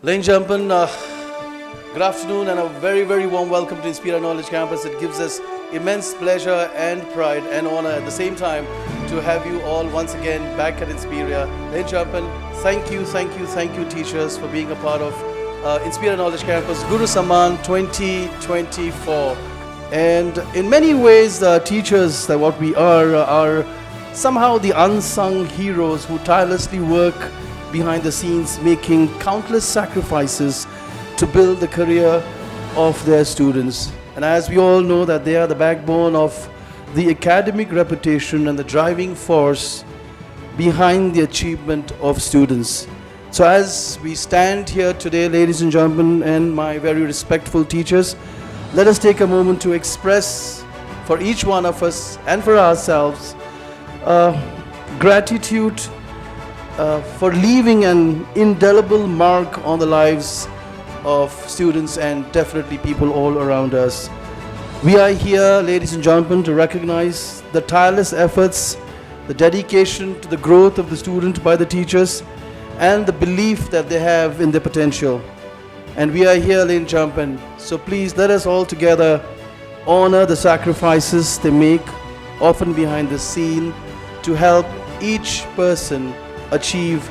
Ladies and gentlemen, good afternoon and a very, very warm welcome to Inspira Knowledge Campus. It gives us immense pleasure and pride and honor at the same time to have you all once again back at Inspira. Ladies and gentlemen, thank you, teachers, for being a part of Inspira Knowledge Campus Guru Samman 2024. And in many ways, the teachers, that what we are somehow the unsung heroes who tirelessly work behind the scenes, making countless sacrifices to build the career of their students. And as we all know that they are the backbone of the academic reputation and the driving force behind the achievement of students. So as we stand here today, ladies and gentlemen, and my very respectful teachers, let us take a moment to express for each one of us and for ourselves gratitude for leaving an indelible mark on the lives of students and definitely people all around us. We are here, ladies and gentlemen, to recognize the tireless efforts, the dedication to the growth of the student by the teachers, and the belief that they have in their potential. And we are here, ladies and gentlemen, so please let us all together honor the sacrifices they make, often behind the scene, to help each person achieve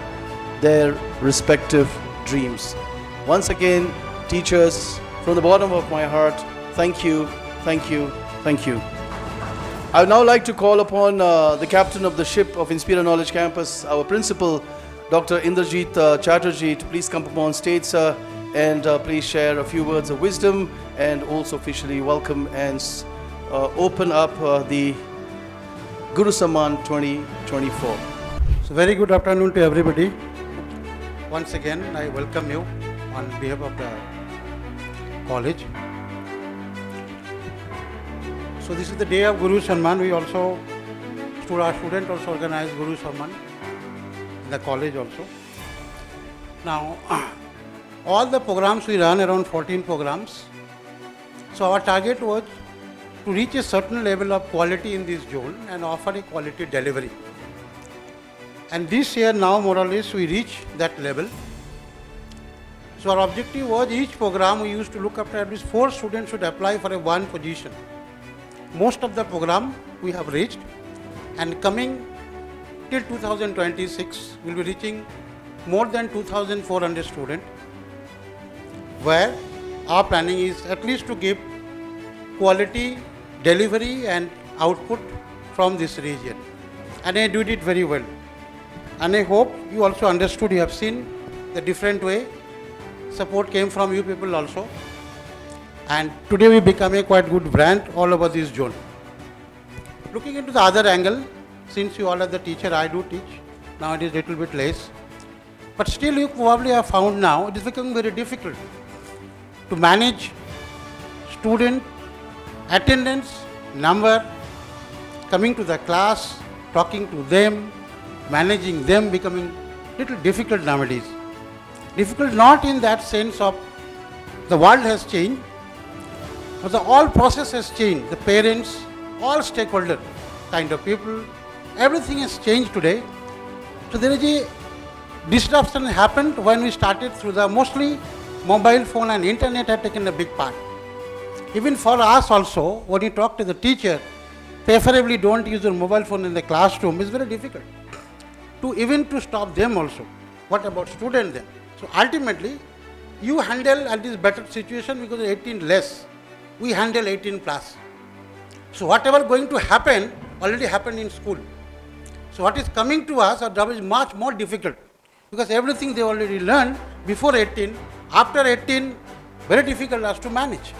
their respective dreams. Once again, teachers, from the bottom of my heart, thank you. I would now like to call upon the captain of the ship of Inspira Knowledge Campus, our principal, Dr. Indrajit Chatterjee, to please come upon stage, sir, and please share a few words of wisdom and also officially welcome and open up the Guru Samman 2024. So very good afternoon to everybody. Once again, I welcome you on behalf of the college. So this is the day of Guru Samman. We also, our student also organized Guru Samman in the college also. Now, all the programs we run, around 14 programs. So our target was to reach a certain level of quality in this zone and offer a quality delivery. And this year now more or less we reach that level. So our objective was each program we used to look after at least 4 students should apply for a one position. Most of the program we have reached, and coming till 2026 we will be reaching more than 2,400 students, where our planning is at least to give quality delivery and output from this region. And I did it very well. And I hope you also understood, you have seen the different way. Support came from you people also. And today we become a quite good brand all over this zone. Looking into the other angle, since you all are the teacher, I do teach. Now it is little bit less. But still you probably have found now it is becoming very difficult to manage student attendance, number, coming to the class, talking to them, managing them becoming little difficult nowadays. Difficult not in that sense of the world has changed, but the all process has changed. The parents, all stakeholder kind of people, everything has changed today. So there is a disruption happened when we started through the mostly mobile phone and internet had taken a big part. Even for us also, when you talk to the teacher, preferably don't use your mobile phone in the classroom, is very difficult. To stop them also. What about student then? So ultimately, you handle at this better situation because 18 less. We handle 18 plus. So whatever going to happen already happened in school. So what is coming to us, our job is much more difficult because everything they already learned before 18, after 18, very difficult as to manage.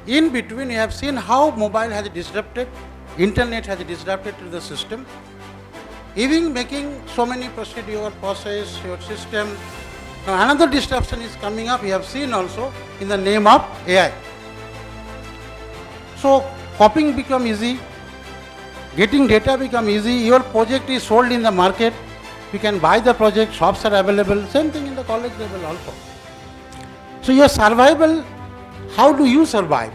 In between, you have seen how mobile has disrupted, internet has disrupted to the system. Even making so many procedure, process, your system. Now another disruption is coming up, we have seen also in the name of AI. So copying become easy, getting data become easy, your project is sold in the market, you can buy the project, shops are available, same thing in the college level also. So your survival, how do you survive?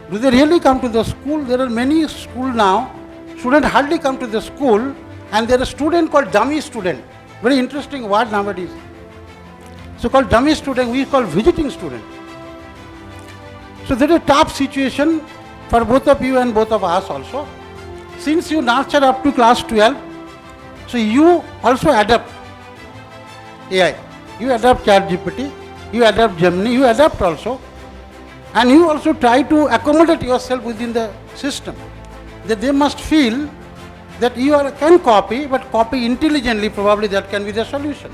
Do they really come to the school? There are many schools now, students hardly come to the school. And there is a student called dummy student. Very interesting word nowadays. so-called dummy student, we call visiting student. So there is a tough situation for both of you and both of us also. Since you nurture up to class 12, so you also adapt AI. You adapt ChatGPT, you adapt Gemini, you adapt also. And you also try to accommodate yourself within the system. That they must feel that you can copy, but copy intelligently, probably that can be the solution.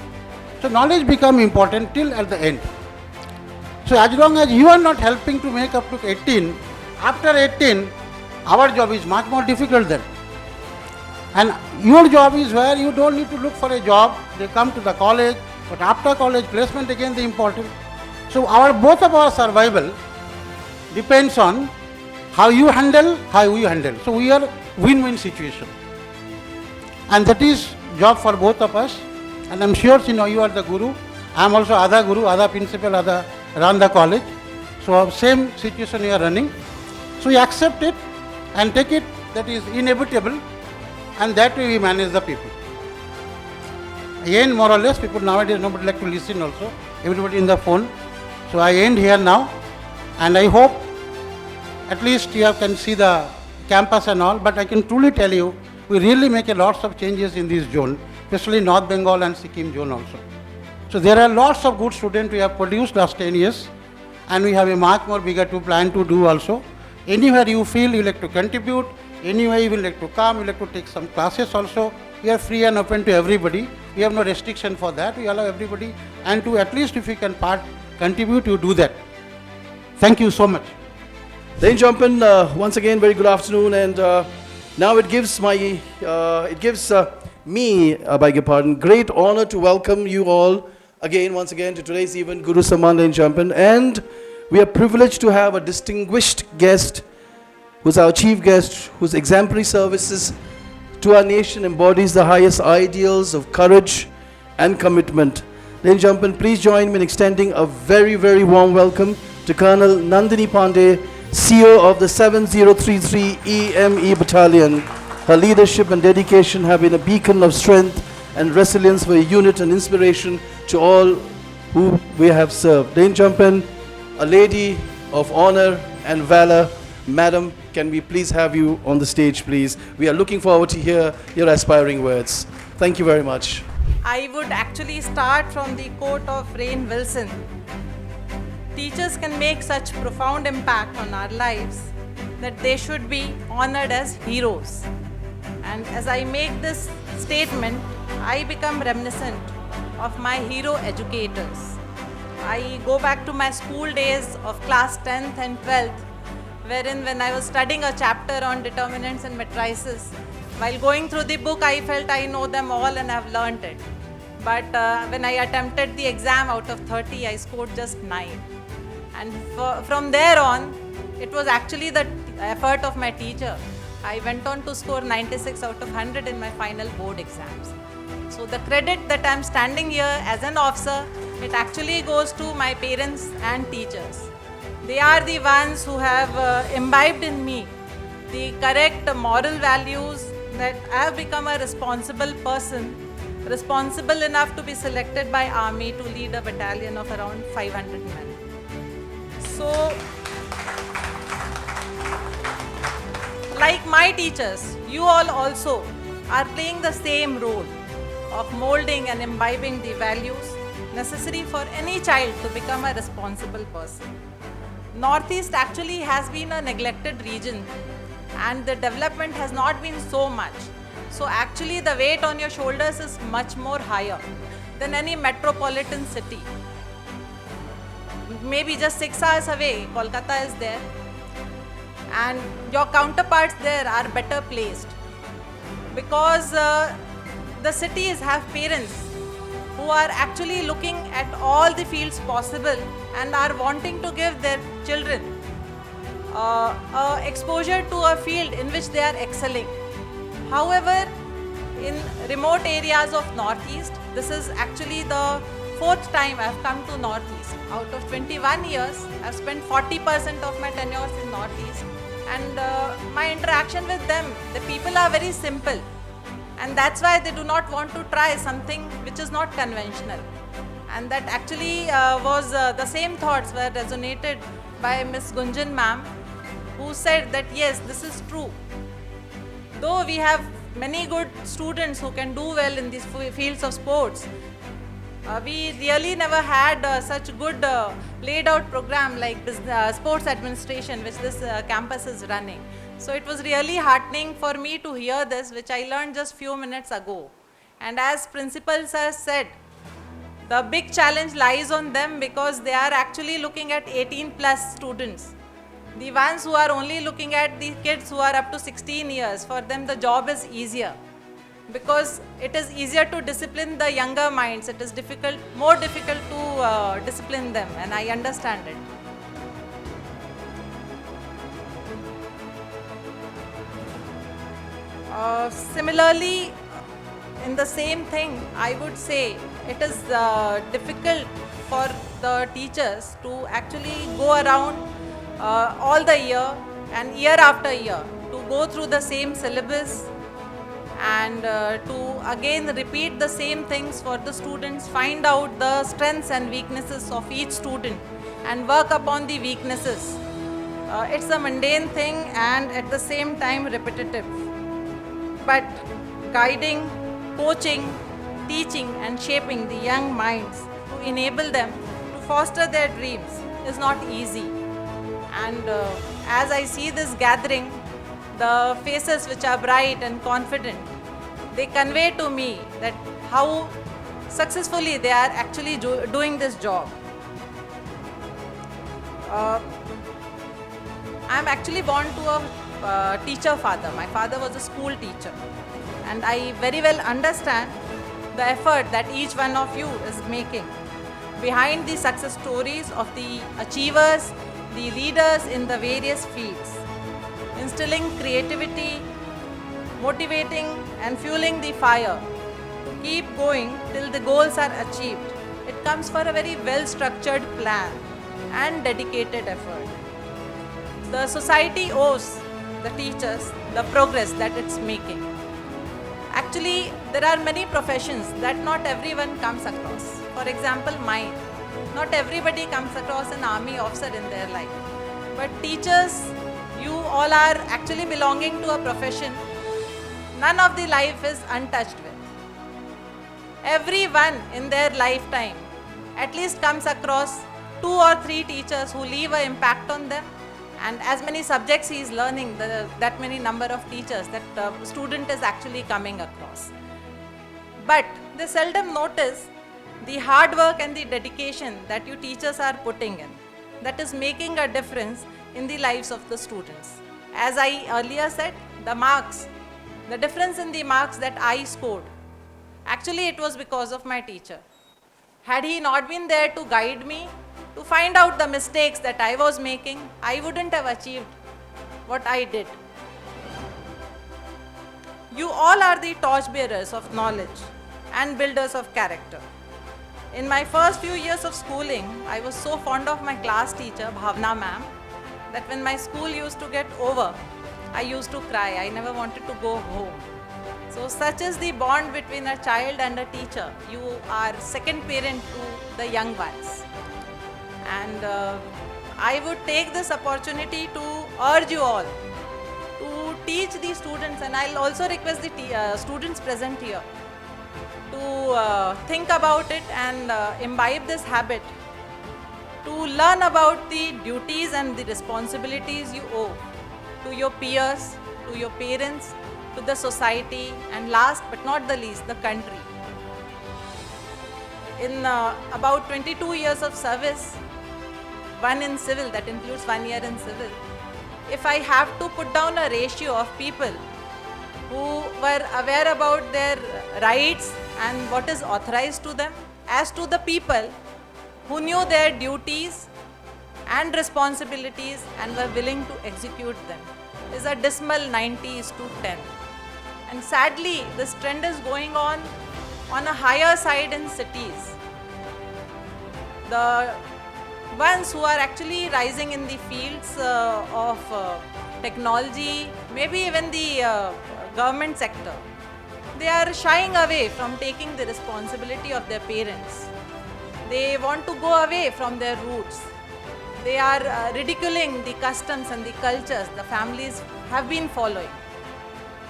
So knowledge become important till at the end. So as long as you are not helping to make up to 18, after 18, our job is much more difficult then. And your job is where you don't need to look for a job, they come to the college, but after college placement again the important. So both of our survival depends on how you handle, how we handle. So we are win-win situation. And that is job for both of us. And I'm sure you are the guru. I'm also other guru, other principal, other run the college. So same situation you are running. So you accept it and take it, that is inevitable, and that way we manage the people. Again, more or less, people nowadays nobody like to listen also, everybody in the phone. So I end here now, and I hope at least you can see the campus and all, but I can truly tell you, we really make a lots of changes in this zone, especially North Bengal and Sikkim zone also. So there are lots of good students we have produced last 10 years, and we have a much more bigger to plan to do also. Anywhere you feel you like to contribute, anywhere you will like to come, you like to take some classes also, we are free and open to everybody. We have no restriction for that. We allow everybody, and to at least if you can contribute, you do that. Thank you so much. Ladies and gentlemen, once again, very good afternoon, and now it gives me, beg your pardon, great honor to welcome you all again, once again, to today's event, Guru Samman, ladies and gentlemen, and we are privileged to have a distinguished guest, who's our chief guest, whose exemplary services to our nation embodies the highest ideals of courage and commitment. Ladies and gentlemen, please join me in extending a very, very warm welcome to Colonel Nandini Pandey, CEO of the 7033 EME Battalion. Her leadership and dedication have been a beacon of strength and resilience for a unit and inspiration to all who we have served. Ladies and gentlemen, a lady of honor and valor, Madam, can we please have you on the stage, please? We are looking forward to hear your aspiring words. Thank you very much. I would actually start from the quote of Rainn Wilson. Teachers can make such profound impact on our lives that they should be honored as heroes. And as I make this statement, I become reminiscent of my hero educators. I go back to my school days of class 10th and 12th, wherein when I was studying a chapter on determinants and matrices, while going through the book, I felt I know them all and have learnt it. But when I attempted the exam out of 30, I scored just 9. And from there on, it was actually the effort of my teacher. I went on to score 96 out of 100 in my final board exams. So the credit that I'm standing here as an officer, it actually goes to my parents and teachers. They are the ones who have imbibed in me the correct moral values that I have become a responsible person, responsible enough to be selected by Army to lead a battalion of around 500 men. So, like my teachers, you all also are playing the same role of molding and imbibing the values necessary for any child to become a responsible person. Northeast actually has been a neglected region and the development has not been so much. So actually the weight on your shoulders is much more higher than any metropolitan city. Maybe just 6 hours away, Kolkata is there, and your counterparts there are better placed because the cities have parents who are actually looking at all the fields possible and are wanting to give their children exposure to a field in which they are excelling. However, in remote areas of Northeast, this is actually the 4th time I have come to Northeast. Out of 21 years, I have spent 40% of my tenures in Northeast, and my interaction with them, the people are very simple, and that's why they do not want to try something which is not conventional. And that actually was the same thoughts were resonated by Miss Gunjan ma'am, who said that yes, this is true. Though we have many good students who can do well in these fields of sports, we really never had such good laid out program like sports administration which this campus is running. So it was really heartening for me to hear this, which I learned just few minutes ago. And as principal sir said, the big challenge lies on them because they are actually looking at 18 plus students. The ones who are only looking at the kids who are up to 16 years, for them the job is easier because it is easier to discipline the younger minds. It is more difficult to discipline them, and I understand it. Similarly, in the same thing, I would say it is difficult for the teachers to actually go around all the year and year after year to go through the same syllabus and to again repeat the same things for the students, find out the strengths and weaknesses of each student and work upon the weaknesses. It's a mundane thing and at the same time repetitive. But guiding, coaching, teaching and shaping the young minds to enable them to foster their dreams is not easy. And as I see this gathering, the faces which are bright and confident, they convey to me that how successfully they are actually doing this job. I am actually born to a teacher father. My father was a school teacher, and I very well understand the effort that each one of you is making behind the success stories of the achievers, the leaders in the various fields, instilling creativity, motivating and fueling the fire to keep going till the goals are achieved. It comes for a very well-structured plan and dedicated effort. The society owes the teachers the progress that it's making. Actually, there are many professions that not everyone comes across. For example, mine. Not everybody comes across an army officer in their life. But teachers, you all are actually belonging to a profession none of the life is untouched with. Everyone in their lifetime at least comes across 2 or 3 teachers who leave an impact on them, and as many subjects he is learning, that many number of teachers that student is actually coming across. But they seldom notice the hard work and the dedication that you teachers are putting in, that is making a difference in the lives of the students. As I earlier said, the marks, the difference in the marks that I scored, actually it was because of my teacher. Had he not been there to guide me, to find out the mistakes that I was making, I wouldn't have achieved what I did. You all are the torchbearers of knowledge and builders of character. In my first few years of schooling, I was so fond of my class teacher, Bhavna ma'am, that when my school used to get over, I used to cry. I never wanted to go home. So such is the bond between a child and a teacher. You are second parent to the young ones. And I would take this opportunity to urge you all to teach the students, and I'll also request the students present here to think about it and imbibe this habit, to learn about the duties and the responsibilities you owe to your peers, to your parents, to the society, and last but not the least, the country. In about 22 years of service, 1 in civil, that includes 1 year in civil, if I have to put down a ratio of people who were aware about their rights and what is authorized to them, as to the people who knew their duties and responsibilities and were willing to execute them, is a dismal 90:10. And sadly, this trend is going on a higher side in cities. The ones who are actually rising in the fields of technology, maybe even the government sector, they are shying away from taking the responsibility of their parents, They want to go away from their roots. They are ridiculing the customs and the cultures the families have been following.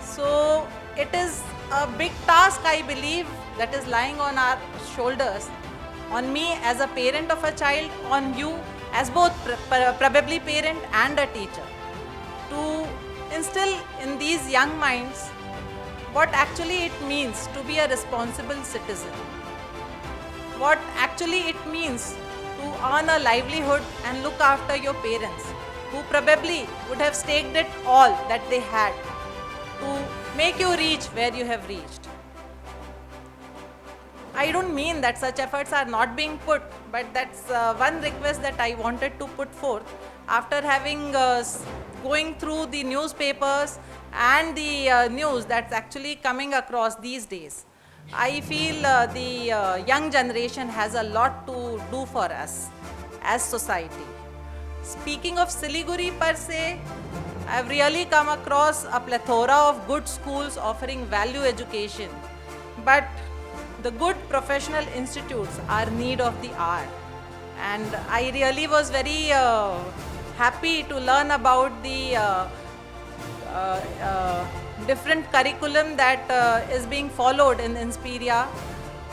So it is a big task, I believe, that is lying on our shoulders, on me as a parent of a child, on you as both probably parent and a teacher, to instill in these young minds what actually it means to be a responsible citizen, what actually it means to earn a livelihood and look after your parents, who probably would have staked it all that they had to make you reach where you have reached. I don't mean that such efforts are not being put, but that's one request that I wanted to put forth after having going through the newspapers and the news that's actually coming across these days. I feel the young generation has a lot to do for us as society. Speaking of Siliguri per se, I've really come across a plethora of good schools offering value education, but the good professional institutes are need of the hour. And I really was very happy to learn about the different curriculum that is being followed in Inspiria,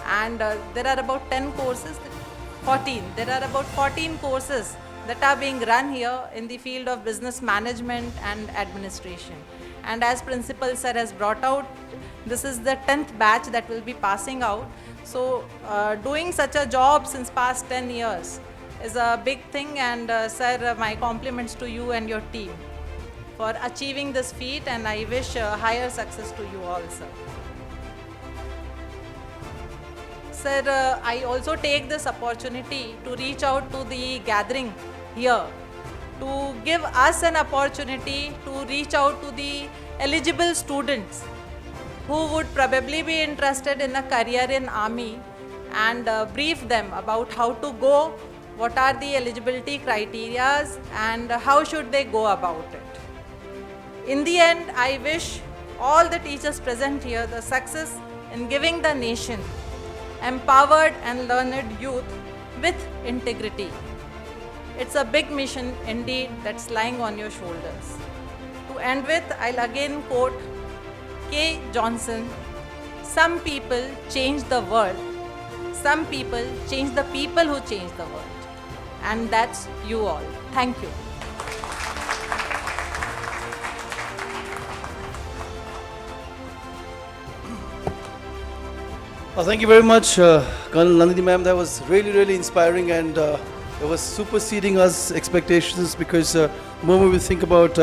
and there are about 10 courses, 14. There are about 14 courses that are being run here in the field of business management and administration. And as Principal Sir has brought out, this is the 10th batch that will be passing out. So doing such a job since past 10 years is a big thing, and Sir, my compliments to you and your team for achieving this feat, and I wish higher success to you all, sir. Sir, I also take this opportunity to reach out to the gathering here to give us an opportunity to reach out to the eligible students who would probably be interested in a career in army, and brief them about how to go, what are the eligibility criteria, and how should they go about it. In the end, I wish all the teachers present here the success in giving the nation empowered and learned youth with integrity. It's a big mission indeed that's lying on your shoulders. To end with, I'll again quote K. Johnson, "Some people change the world, some people change the people who change the world." And that's you all. Thank you. Thank you very much, Colonel Nandini ma'am. That was really, really inspiring, and it was superseding us expectations, because the moment we think about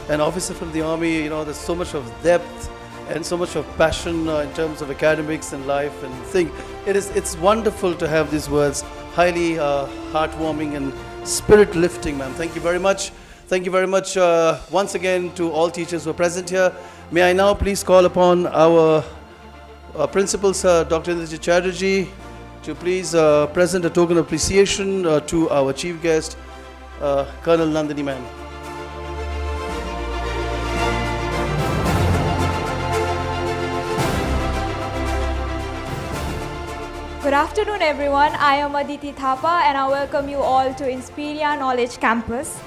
an officer from the army, you know, there's so much of depth and so much of passion in terms of academics and life and thing. It's wonderful to have these words, highly heartwarming and spirit lifting, ma'am. Thank you very much. Thank you very much once again to all teachers who are present here. May I now please call upon our Principal Sir Dr. Indrajit Chatterjee to please present a token of appreciation to our chief guest, Colonel Nandini ma'am. Good afternoon, everyone. I am Aditi Thapa, and I welcome you all to Inspiria Knowledge Campus.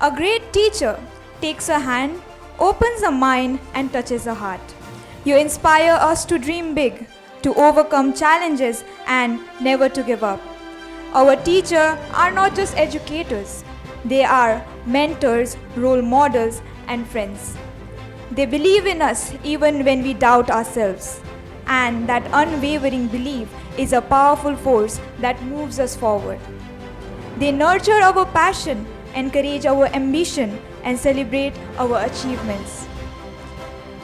A great teacher takes a hand, opens a mind, and touches a heart. You inspire us to dream big, to overcome challenges, and never to give up. Our teachers are not just educators. They are mentors, role models, and friends. They believe in us even when we doubt ourselves. And that unwavering belief is a powerful force that moves us forward. They nurture our passion, encourage our ambition, and celebrate our achievements.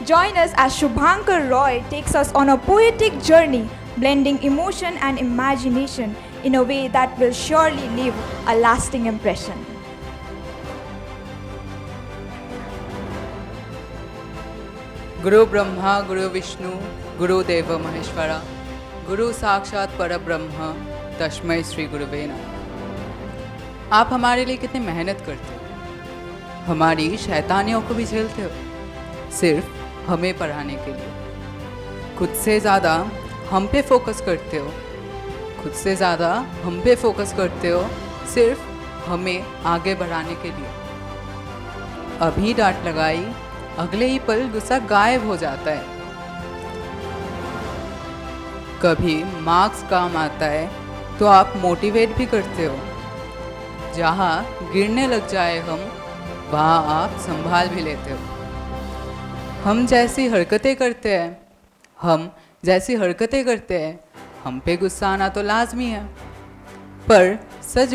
Join us as Shubhankar Roy takes us on a poetic journey, blending emotion and imagination in a way that will surely leave a lasting impression. Guru Brahma, Guru Vishnu, Guru Deva Maheshwara, Guru Sakshat Parabrahma, Tashmai Shri Guruve Namah। आप हमारे लिए कितनी मेहनत करते हो, हमारी शैतानियों को भी झेलते हो, सिर्फ हमें पढ़ाने के लिए। खुद से ज़्यादा हम पे फोकस करते हो, खुद से ज़्यादा हम पे फोकस करते हो, सिर्फ हमें आगे बढ़ाने के लिए। अभी डांट लगाई, अगले ही पल गुस्सा गायब हो जाता है। कभी मार्क्स काम आता है तो आप मोटिवेट भी करते हो। जहाँ गिरने लग जाए हम, वहाँ आप संभाल भी लेते हो। हम जैसी हरकतें करते हैं, हम पे गुस्सा आना तो लाजमी है। पर सच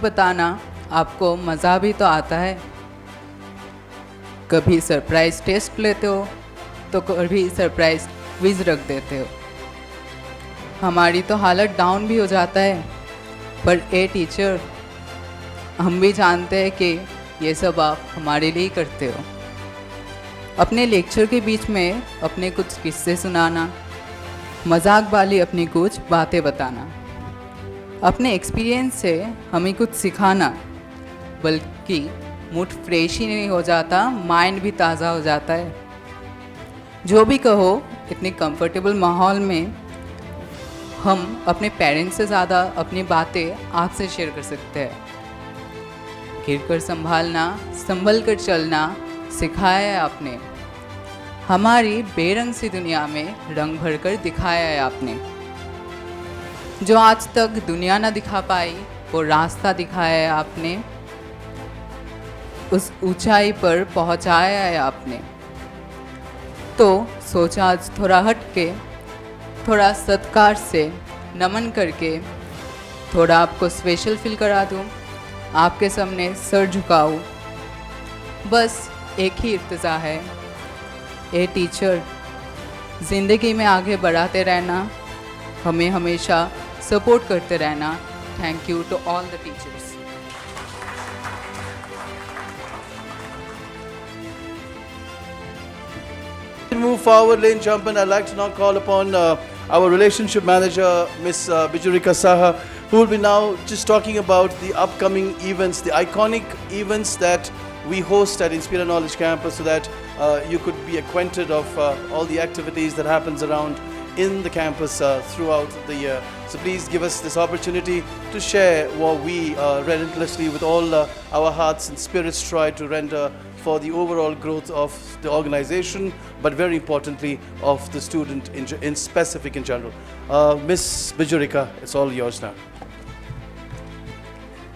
बताना आपको मज़ा भी तो आता है। कभी सरप्राइज टेस्ट लेते हो तो कभी सरप्राइज क्विज रख देते हो। हमारी तो हालत डाउन भी हो जाता है। पर ए टीचर, हम भी जानते हैं कि ये सब आप हमारे लिए ही करते हो। अपने लेक्चर के बीच में अपने कुछ किस्से सुनाना, मजाक वाली अपनी कुछ बातें बताना, अपने एक्सपीरियंस से हमें कुछ सिखाना, बल्कि मूड फ्रेश ही नहीं हो जाता, माइंड भी ताज़ा हो जाता है। जो भी कहो, इतने कंफर्टेबल माहौल में हम अपने पेरेंट्स से ज़्यादा अपनी बातें आपसे शेयर कर सकते हैं। गिर कर संभालना, संभल कर चलना सिखाया है आपने। हमारी बेरंग सी दुनिया में रंग भर कर दिखाया है आपने। जो आज तक दुनिया ना दिखा पाई, वो रास्ता दिखाया है आपने। उस ऊंचाई पर पहुंचाया है आपने। तो सोचा आज थोड़ा हट के, थोड़ा सत्कार से नमन करके, थोड़ा आपको स्पेशल फील करा दूँ, आपके सामने सर झुकाऊँ। बस एक ही इर्तिजा है, ए टीचर, ज़िंदगी में आगे बढ़ाते रहना, हमें हमेशा सपोर्ट करते रहना। Thank you to all the teachers. Move forward, lane jumping. I'd like to now call upon our relationship manager, Miss Bijurika Saha, who will be now just talking about the upcoming events, the iconic events that we host at Inspira Knowledge Campus, so that you could be acquainted of all the activities that happens around in the campus throughout the year. So please give us this opportunity to share what we relentlessly, with all our hearts and spirits, try to render for the overall growth of the organization, but very importantly of the student in specific in general. Miss Bijurika, it's all yours now.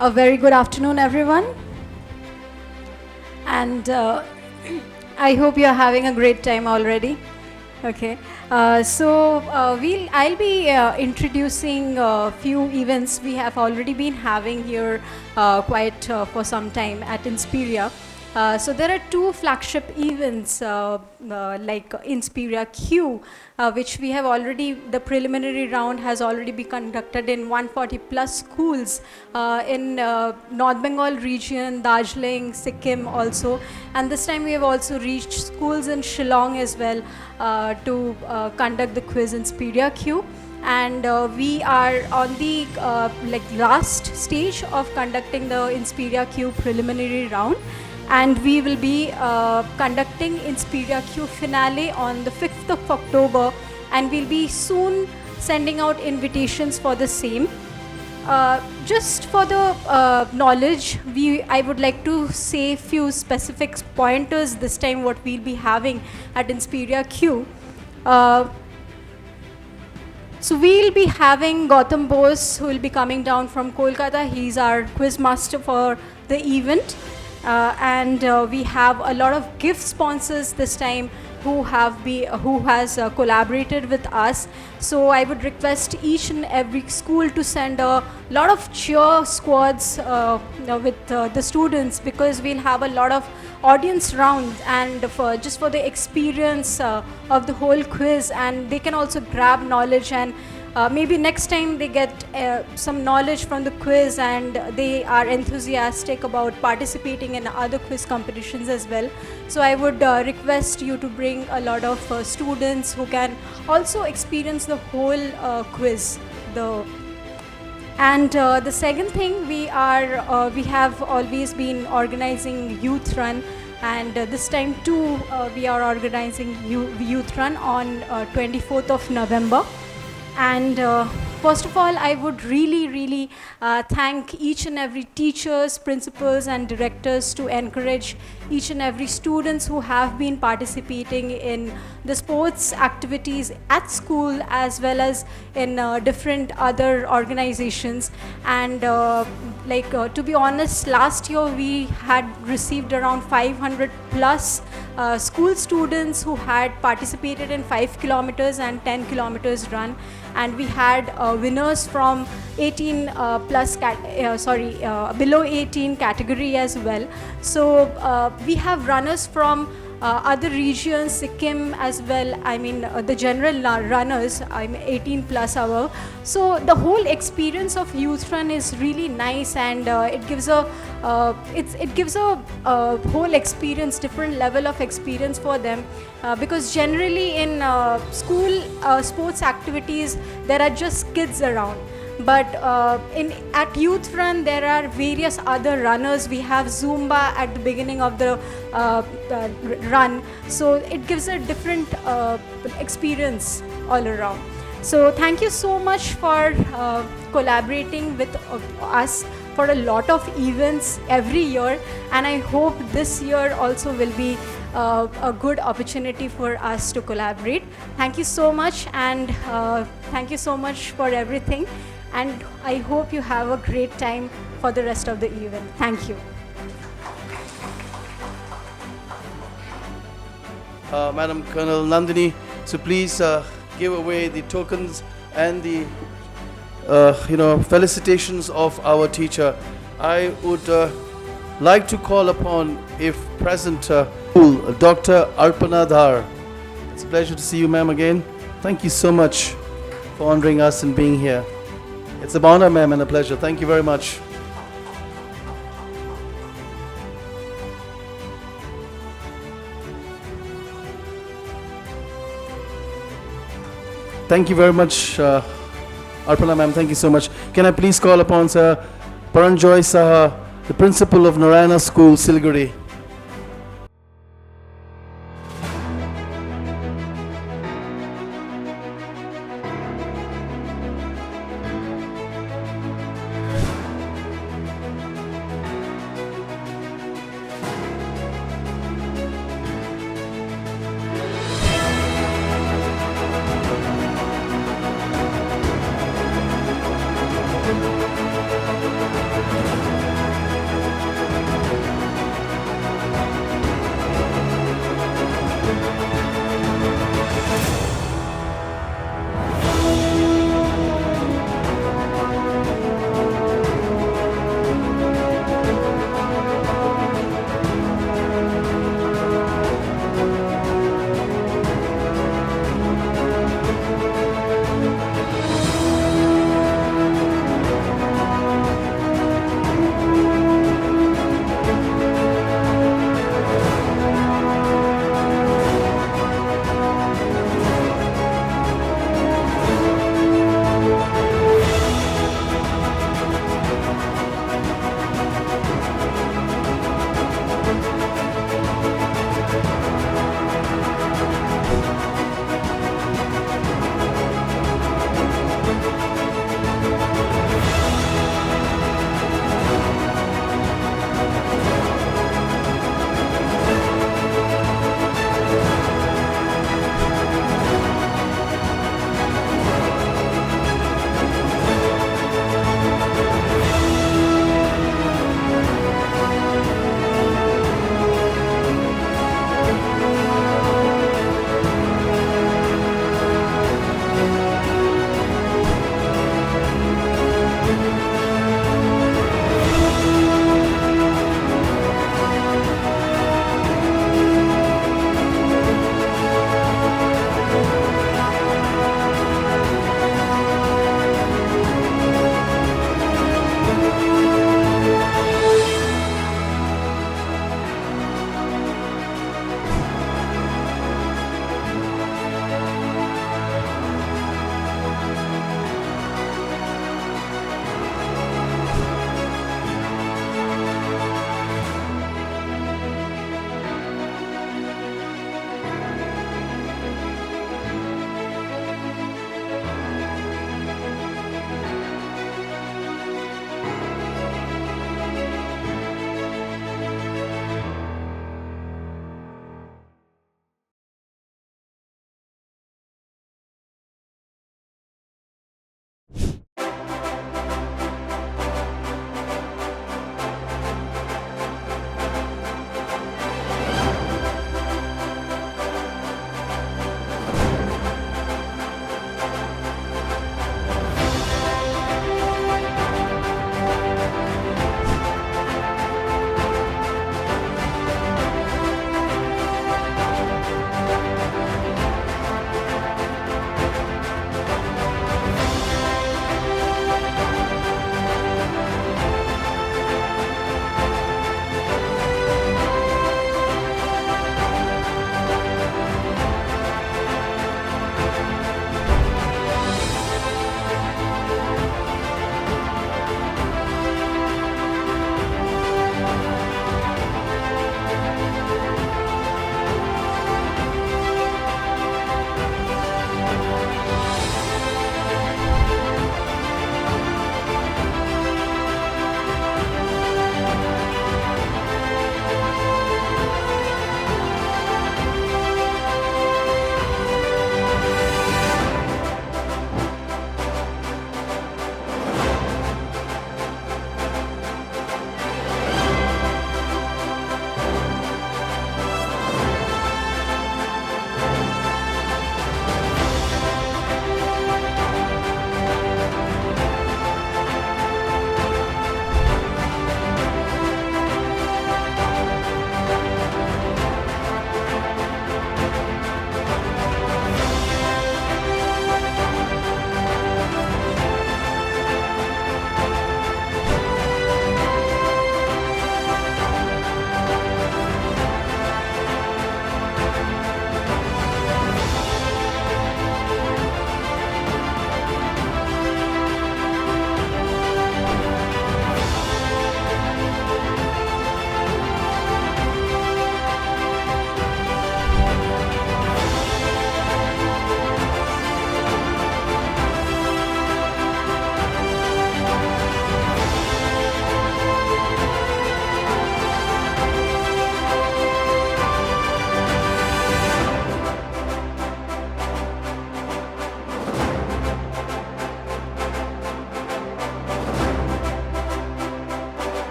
A very good afternoon, everyone. And I hope you're having a great time already. Okay. I'll be introducing a few events we have already been having here quite for some time at Inspiria. So there are two flagship events like Inspiria Q, which we have already, the preliminary round has already been conducted in 140 plus schools in North Bengal region, Darjeeling, Sikkim also. And this time we have also reached schools in Shillong as well to conduct the quiz Inspiria Q. And we are on the last stage of conducting the Inspiria Q preliminary round. And we will be conducting Inspiria Q finale on the 5th of October, and we'll be soon sending out invitations for the same. Just for the knowledge, I would like to say few specific pointers this time what we'll be having at Inspiria Q. So we'll be having Gautam Bose, who will be coming down from Kolkata. He's our quiz master for the event. And we have a lot of gift sponsors this time who has collaborated with us. So I would request each and every school to send a lot of cheer squads with the students, because we'll have a lot of audience round and just for the experience of the whole quiz, and they can also grab knowledge, and maybe next time they get some knowledge from the quiz and they are enthusiastic about participating in other quiz competitions as well. So I would request you to bring a lot of students who can also experience the whole quiz. The second thing, we have always been organizing youth run And this time too, we are organizing youth run on 24th of November. And first of all, I would really thank each and every teachers, principals and directors to encourage each and every students who have been participating in the sports activities at school as well as in different other organizations. And to be honest, last year we had received around 500 plus school students who had participated in 5 kilometers and 10 kilometers run, and we had winners from 18 below 18 category as well. So we have runners from other regions, Sikkim as well. I mean the general runners, I'm 18 plus hour. So the whole experience of youth run is really nice, and it gives a whole experience, different level of experience for them, because generally in school sports activities there are just kids around. But at Youth Run, there are various other runners. We have Zumba at the beginning of the run. So it gives a different experience all around. So thank you so much for collaborating with us for a lot of events every year. And I hope this year also will be a good opportunity for us to collaborate. Thank you so much, and thank you so much for everything. And I hope you have a great time for the rest of the event. Thank you. Madam Colonel Nandini, so please give away the tokens and the felicitations of our teacher. I would like to call upon, if present, Dr. Arpana Dhar. It's a pleasure to see you, ma'am, again. Thank you so much for honoring us and being here. It's an honor, ma'am, and a pleasure. Thank you very much. Thank you very much, Arpana, ma'am. Thank you so much. Can I please call upon Sir Paranjoy Saha, the principal of Narayana School, Siliguri?